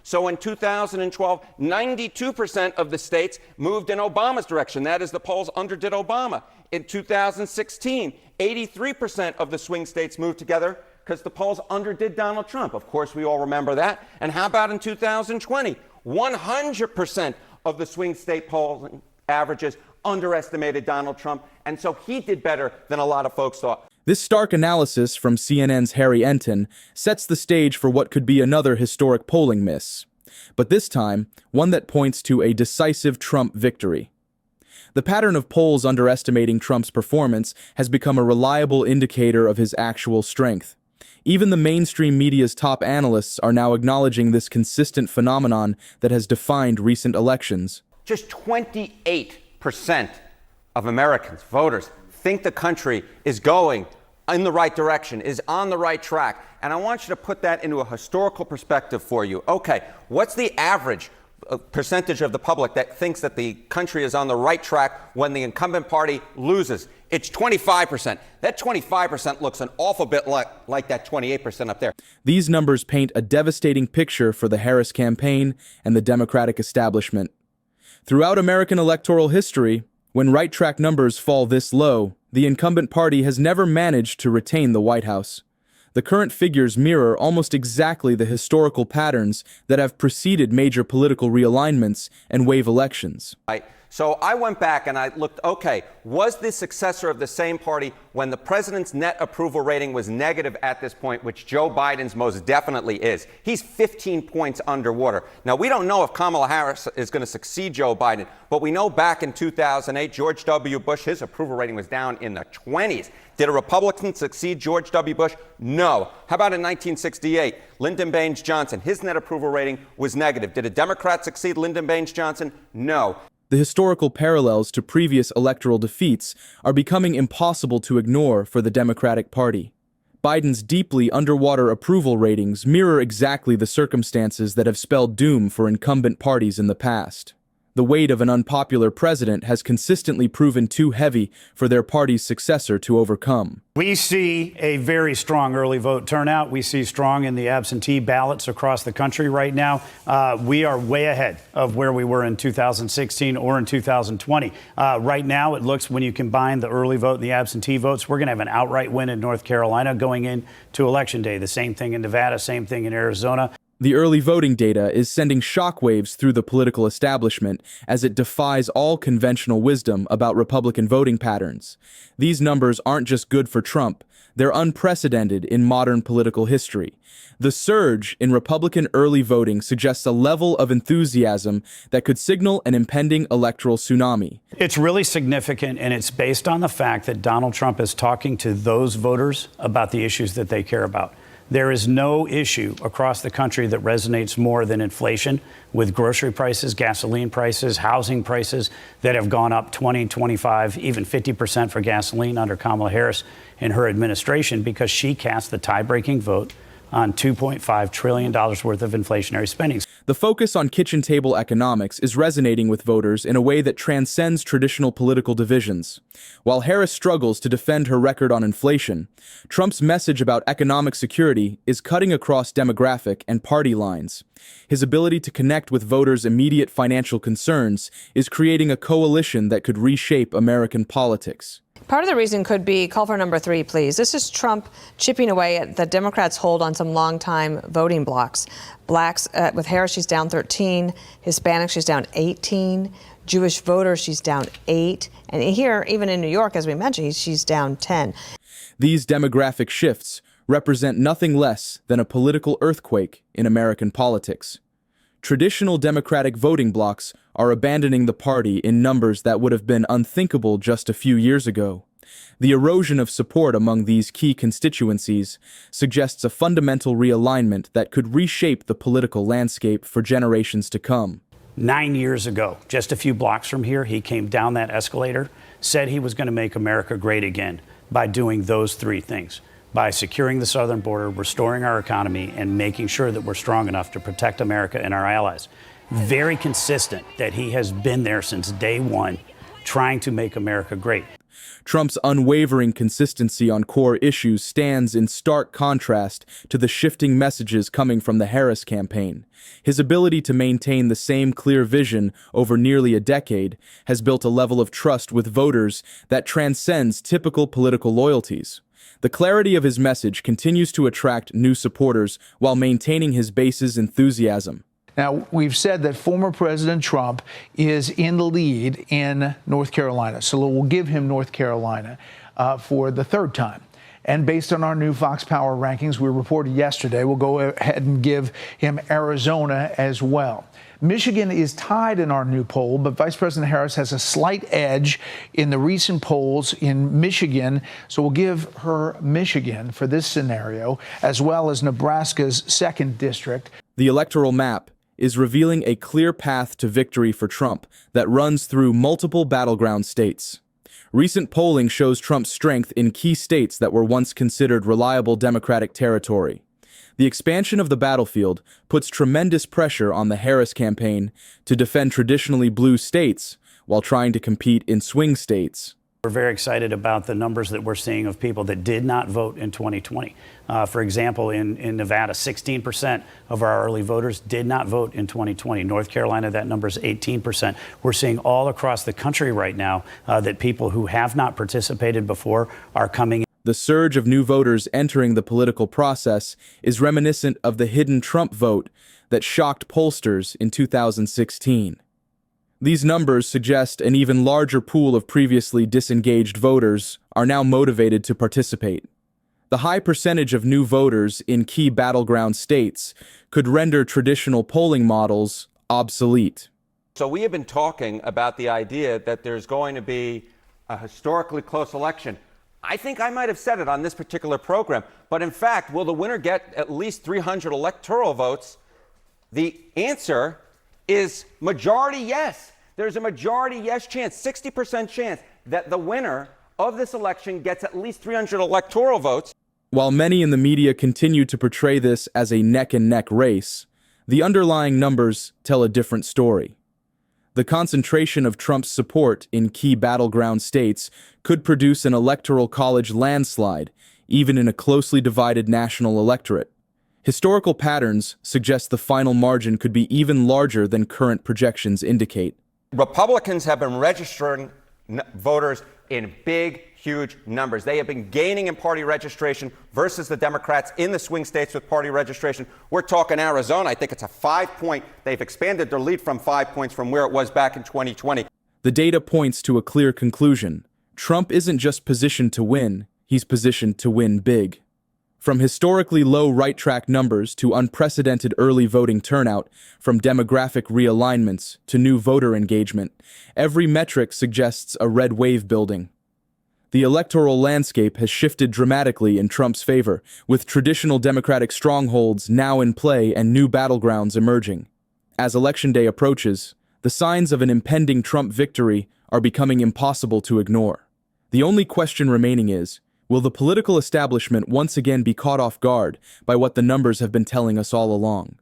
So in 2012, 92% of the states moved in Obama's direction. That is, the polls underdid Obama. In 2016, 83% of the swing states moved together because the polls underdid Donald Trump. Of course, we all remember that. And how about in 2020? 100% of the swing state polling averages underestimated Donald Trump. And so he did better than a lot of folks thought. This stark analysis from CNN's Harry Enton sets the stage for what could be another historic polling miss, but this time, one that points to a decisive Trump victory. The pattern of polls underestimating Trump's performance has become a reliable indicator of his actual strength. Even the mainstream media's top analysts are now acknowledging this consistent phenomenon that has defined recent elections. Just 28% of Americans, voters, think the country is going in the right direction, is on the right track. And I want you to put that into a historical perspective for you. Okay, what's the average percentage of the public that thinks that the country is on the right track when the incumbent party loses? It's 25%. That 25% looks an awful bit like that 28% up there. These numbers paint a devastating picture for the Harris campaign and the Democratic establishment. Throughout American electoral history, when right-track numbers fall this low, the incumbent party has never managed to retain the White House. The current figures mirror almost exactly the historical patterns that have preceded major political realignments and wave elections. So I went back and I looked, okay, was the successor of the same party when the president's net approval rating was negative at this point, which Joe Biden's most definitely is? He's 15 points underwater. Now, we don't know if Kamala Harris is going to succeed Joe Biden, but we know back in 2008, George W. Bush, his approval rating was down in the 20s. Did a Republican succeed George W. Bush? No. How about in 1968? Lyndon Baines Johnson, his net approval rating was negative. Did a Democrat succeed Lyndon Baines Johnson? No. The historical parallels to previous electoral defeats are becoming impossible to ignore for the Democratic Party. Biden's deeply underwater approval ratings mirror exactly the circumstances that have spelled doom for incumbent parties in the past. The weight of an unpopular president has consistently proven too heavy for their party's successor to overcome. We see a very strong early vote turnout. We see strong in the absentee ballots across the country right now. We are way ahead of where we were in 2016 or in 2020. Right now, it looks, when you combine the early vote and the absentee votes, we're going to have an outright win in North Carolina going into Election Day. The same thing in Nevada, same thing in Arizona. The early voting data is sending shockwaves through the political establishment as it defies all conventional wisdom about Republican voting patterns. These numbers aren't just good for Trump, they're unprecedented in modern political history. The surge in Republican early voting suggests a level of enthusiasm that could signal an impending electoral tsunami. It's really significant, and it's based on the fact that Donald Trump is talking to those voters about the issues that they care about. There is no issue across the country that resonates more than inflation, with grocery prices, gasoline prices, housing prices that have gone up 20, 25, even 50% for gasoline under Kamala Harris and her administration, because she cast the tie-breaking vote on $2.5 trillion worth of inflationary spending. The focus on kitchen table economics is resonating with voters in a way that transcends traditional political divisions. While Harris struggles to defend her record on inflation, Trump's message about economic security is cutting across demographic and party lines. His ability to connect with voters' immediate financial concerns is creating a coalition that could reshape American politics. Part of the reason could be, call for number 3, please. This is Trump chipping away at the Democrats' hold on some longtime voting blocs. Blacks, with Harris, she's down 13. Hispanics, she's down 18. Jewish voters, she's down 8. And here, even in New York, as we mentioned, she's down 10. These demographic shifts represent nothing less than a political earthquake in American politics. Traditional Democratic voting blocs are abandoning the party in numbers that would have been unthinkable just a few years ago. The erosion of support among these key constituencies suggests a fundamental realignment that could reshape the political landscape for generations to come. 9 years ago, just a few blocks from here, he came down that escalator, said he was going to make America great again by doing those 3 things. By securing the southern border, restoring our economy, and making sure that we're strong enough to protect America and our allies. Very consistent that he has been there since day one, trying to make America great. Trump's unwavering consistency on core issues stands in stark contrast to the shifting messages coming from the Harris campaign. His ability to maintain the same clear vision over nearly a decade has built a level of trust with voters that transcends typical political loyalties. The clarity of his message continues to attract new supporters while maintaining his base's enthusiasm. Now, we've said that former President Trump is in the lead in North Carolina, so we'll give him North Carolina for the third time. And based on our new Fox Power rankings we reported yesterday, we'll go ahead and give him Arizona as well. Michigan is tied in our new poll, but Vice President Harris has a slight edge in the recent polls in Michigan, so we'll give her Michigan for this scenario, as well as Nebraska's 2nd district. The electoral map is revealing a clear path to victory for Trump that runs through multiple battleground states. Recent polling shows Trump's strength in key states that were once considered reliable Democratic territory. The expansion of the battlefield puts tremendous pressure on the Harris campaign to defend traditionally blue states while trying to compete in swing states. We're very excited about the numbers that we're seeing of people that did not vote in 2020. For example, in Nevada, 16% of our early voters did not vote in 2020. North Carolina, that number is 18%. We're seeing all across the country right now that people who have not participated before are coming. The surge of new voters entering the political process is reminiscent of the hidden Trump vote that shocked pollsters in 2016. These numbers suggest an even larger pool of previously disengaged voters are now motivated to participate. The high percentage of new voters in key battleground states could render traditional polling models obsolete. So we have been talking about the idea that there's going to be a historically close election. I think I might have said it on this particular program, but in fact, will the winner get at least 300 electoral votes? The answer is majority yes. There's a majority yes chance, 60% chance that the winner of this election gets at least 300 electoral votes. While many in the media continue to portray this as a neck-and-neck race, the underlying numbers tell a different story. The concentration of Trump's support in key battleground states could produce an electoral college landslide, even in a closely divided national electorate. Historical patterns suggest the final margin could be even larger than current projections indicate. Republicans have been registering voters in big, huge numbers. They have been gaining in party registration versus the Democrats in the swing states with party registration. We're talking Arizona. I think it's a 5-point. They've expanded their lead from 5 points from where it was back in 2020. The data points to a clear conclusion. Trump isn't just positioned to win, he's positioned to win big. From historically low right-track numbers to unprecedented early voting turnout, from demographic realignments to new voter engagement, every metric suggests a red wave building. The electoral landscape has shifted dramatically in Trump's favor, with traditional Democratic strongholds now in play and new battlegrounds emerging. As Election Day approaches, the signs of an impending Trump victory are becoming impossible to ignore. The only question remaining is, will the political establishment once again be caught off guard by what the numbers have been telling us all along?